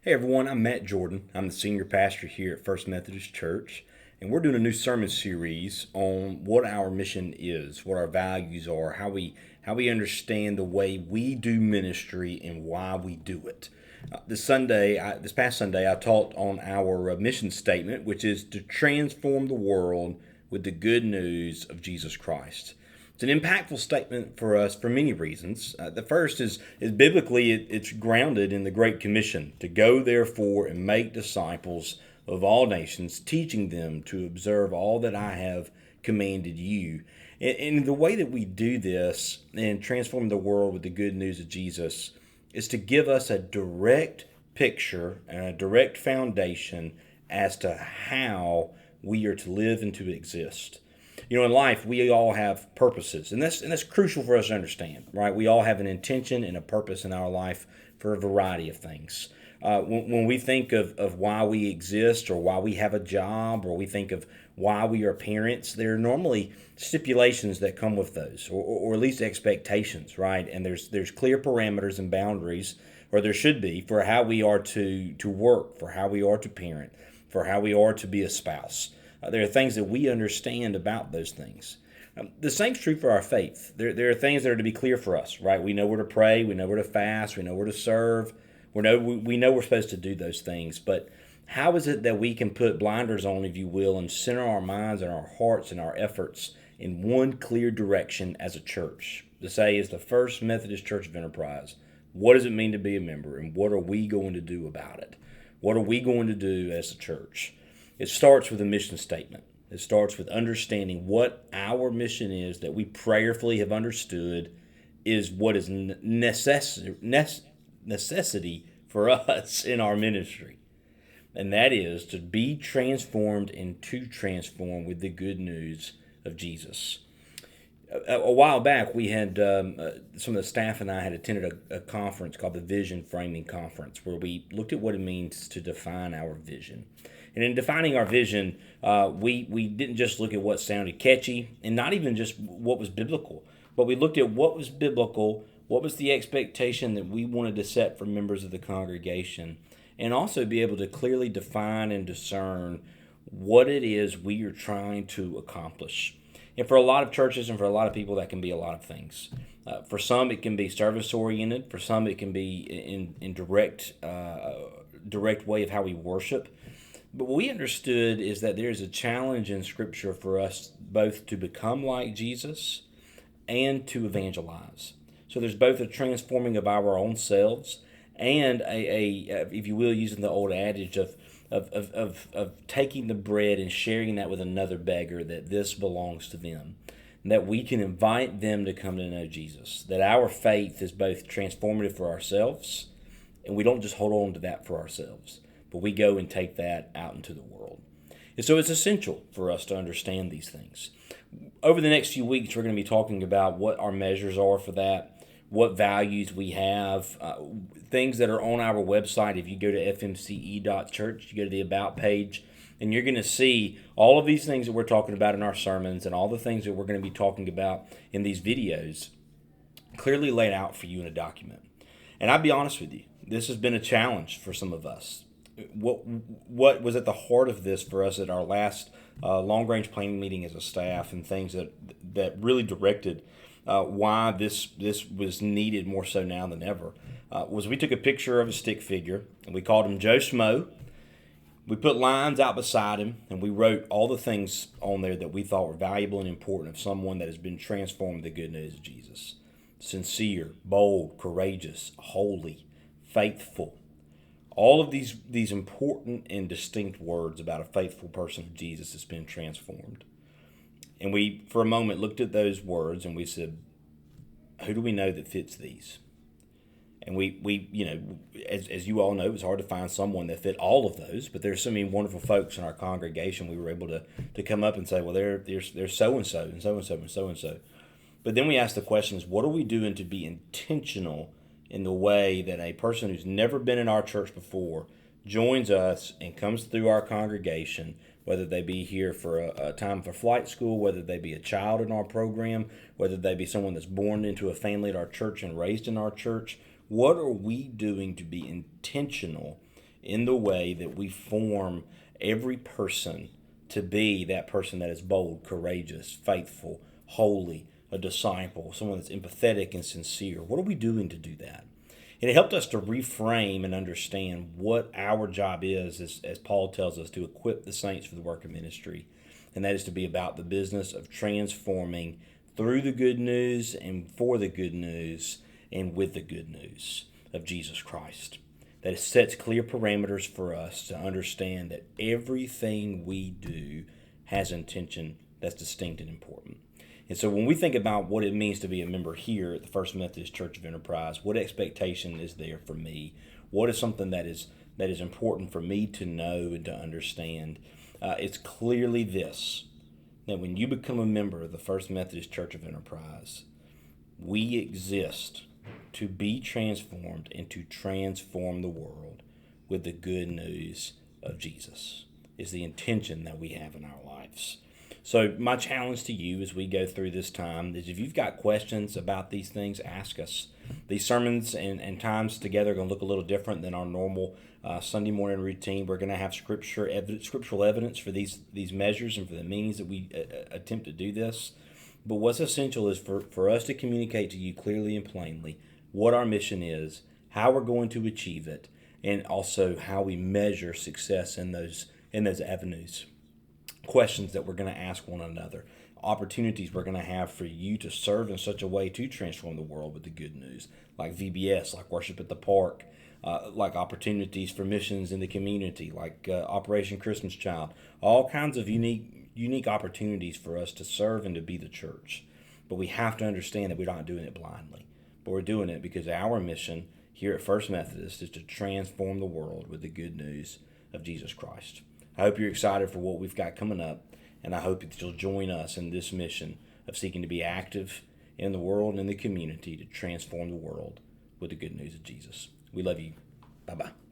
Hey everyone, I'm Matt Jordan. I'm the senior pastor here at First Methodist Church, and we're doing a new sermon series on what our mission is, what our values are, how we understand the way we do ministry and why we do it. This past Sunday, I taught on our mission statement, which is to transform the world with the good news of Jesus Christ. It's an impactful statement for us for many reasons. The first is biblically, it's grounded in the Great Commission to go, therefore, and make disciples of all nations, teaching them to observe all that I have commanded you. And the way that we do this and transform the world with the good news of Jesus is to give us a direct picture and a direct foundation as to how we are to live and to exist. You know, in life, we all have purposes, and that's crucial for us to understand, right? We all have an intention and a purpose in our life for a variety of things. When we think of why we exist or why we have a job or we think of why we are parents, there are normally stipulations that come with those, or at least expectations, right? And there's clear parameters and boundaries, or there should be, for how we are to work, for how we are to parent, for how we are to be a spouse. There are things that we understand about those things. The same's true for our faith. There are things that are to be clear for us, right? We know where to pray, we know where to fast, we know where to serve. We know we're supposed to do those things. But how is it that we can put blinders on, if you will, and center our minds and our hearts and our efforts in one clear direction as a church? To say, as the First Methodist Church of Enterprise, what does it mean to be a member, and what are we going to do about it? What are we going to do as a church? It starts with a mission statement. It starts with understanding what our mission is, that we prayerfully have understood is what is necessity for us in our ministry. And that is to be transformed and to transform with the good news of Jesus. A while back, we had some of the staff and I had attended a conference called the Vision Framing Conference, where we looked at what it means to define our vision. And in defining our vision, we didn't just look at what sounded catchy and not even just what was biblical, but we looked at what was biblical, what was the expectation that we wanted to set for members of the congregation, and also be able to clearly define and discern what it is we are trying to accomplish. And for a lot of churches and for a lot of people, that can be a lot of things. For some, it can be service-oriented. For some, it can be in direct way of how we worship. But what we understood is that there's a challenge in Scripture for us both to become like Jesus and to evangelize. So there's both a transforming of our own selves and if you will, using the old adage of taking the bread and sharing that with another beggar, that this belongs to them, and that we can invite them to come to know Jesus, that our faith is both transformative for ourselves, and we don't just hold on to that for ourselves, but we go and take that out into the world. And so it's essential for us to understand these things. Over the next few weeks, we're going to be talking about what our measures are for that, what values we have, things that are on our website. If you go to fmce.church, you go to the About page, and you're going to see all of these things that we're talking about in our sermons and all the things that we're going to be talking about in these videos clearly laid out for you in a document. And I'll be honest with you, this has been a challenge for some of us. What was at the heart of this for us at our last long-range planning meeting as a staff, and things that really directed why this was needed more so now than ever, was we took a picture of a stick figure and we called him Joe Smo. We put lines out beside him and we wrote all the things on there that we thought were valuable and important of someone that has been transformed with the good news of Jesus. Sincere, bold, courageous, holy, faithful. All of these important and distinct words about a faithful person of Jesus that's been transformed. And we, for a moment, looked at those words and we said, who do we know that fits these? And we you know, as you all know, it was hard to find someone that fit all of those, but there's so many wonderful folks in our congregation, we were able to come up and say, well, there's so-and-so and so-and-so and so-and-so. But then we asked the questions, what are we doing to be intentional in the way that a person who's never been in our church before joins us and comes through our congregation, whether they be here for a time for flight school, whether they be a child in our program, whether they be someone that's born into a family at our church and raised in our church. What are we doing to be intentional in the way that we form every person to be that person that is bold, courageous, faithful, holy, a disciple, someone that's empathetic and sincere. What are we doing to do that? And it helped us to reframe and understand what our job is, as Paul tells us, to equip the saints for the work of ministry. And that is to be about the business of transforming through the good news and for the good news and with the good news of Jesus Christ. That it sets clear parameters for us to understand that everything we do has intention that's distinct and important. And so when we think about what it means to be a member here at the First Methodist Church of Enterprise, what expectation is there for me? What is something that is important for me to know and to understand? It's clearly this, that when you become a member of the First Methodist Church of Enterprise, we exist to be transformed and to transform the world with the good news of Jesus, is the intention that we have in our lives. So my challenge to you as we go through this time is, if you've got questions about these things, ask us. These sermons and times together are going to look a little different than our normal Sunday morning routine. We're going to have scriptural evidence for these measures and for the means that we attempt to do this. But what's essential is for us to communicate to you clearly and plainly what our mission is, how we're going to achieve it, and also how we measure success in those avenues. Questions that we're going to ask one another, opportunities we're going to have for you to serve in such a way to transform the world with the good news, like VBS, like Worship at the Park, like opportunities for missions in the community, like Operation Christmas Child, all kinds of unique opportunities for us to serve and to be the church. But we have to understand that we're not doing it blindly, but we're doing it because our mission here at First Methodist is to transform the world with the good news of Jesus Christ. I hope you're excited for what we've got coming up, and I hope that you'll join us in this mission of seeking to be active in the world and in the community to transform the world with the good news of Jesus. We love you. Bye-bye.